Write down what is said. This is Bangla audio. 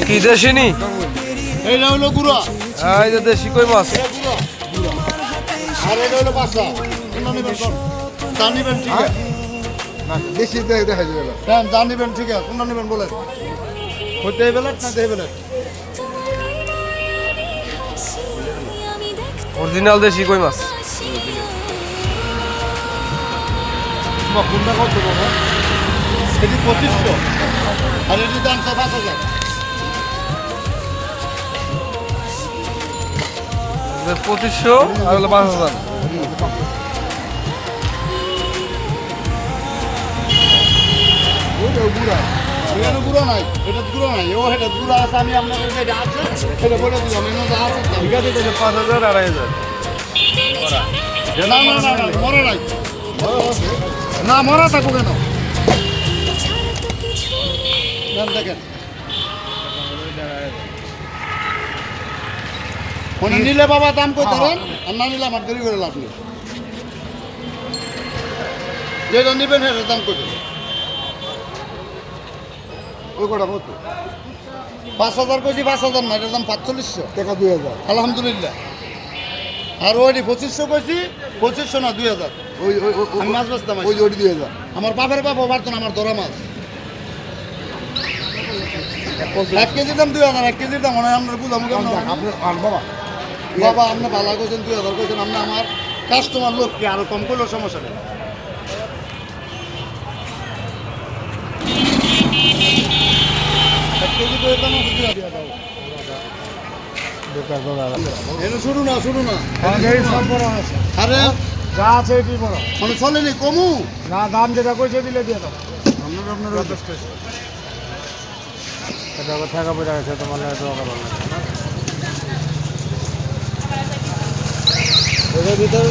কি দেশিনি? এইটা হলো গুড়া, এই যে দেশি কই মাছ। আর এটা হলো পাঁচটা। কোনটা নেবেন কোন? যা নেবেন ঠিক আছে। না বেশি দেখা যাবে না। হ্যাঁ যা নেবেন ঠিক আছে। কোনটা নেবেন বলেন। হইতে এই বেলাট না দেই বেলাট? অরিজিনাল দেশি কই মাছ। কোনটা কত বাবা? এটি 2500 আর এটি দাম 5000। 2500 আর হলো 5000। ওইটা গুড়া, এখানে গুড়া নাই, এটা গুড়া নাই, ও এটা গুড়া আছে। আমি আপনাদের যেটা আছে সেটা বলে দিলাম। এনে আরো ঠিক আছে, তাহলে 5000 2500। না না না না মরা নাই, না মরা থাকো কেন? নাম দেখেন মানে নিলে বাবা দাম কই ধরেন, আর না নিলে আমার দেরি করে লাভ নেই। যেটা নিবেন সেটার দাম কই দেবেন। ওই কটা কত? 5000 কইছি, 5000 না, এটার দাম 4500 টাকা 2000। আলহামদুলিল্লাহ। আর ওইটি 2500 কইছি, 2500 না 2000। ওই ওই আমি মাছ বেচতাম ওই ওই 2000। আমার বাপের বাপ পারতো না আমার ধরা মাছ। 1 কেজির দাম 2000, 1 কেজির দাম মনে হয় আমরা বুঝাবো কেমন। আপনি আর বাবা বাবা আপনি ভালো কইছেন, 2000 কইছেন। আপনি আমার কাস্টমার লোককে আরো কম করলেও সমস্যা নেই। এক কেজি করে দাম আছে 2000 দাও। এটা শুরু না, শুরু না। আরে যা আছে এটি বড় মানে চলেনি কমু। না, দাম যেটা কইছে দিলে দিয়ে দাও। আপনার এটা আবার টাকা পয়সা আছে তো মনে হয় টাকা ভালো এটার ভিতরে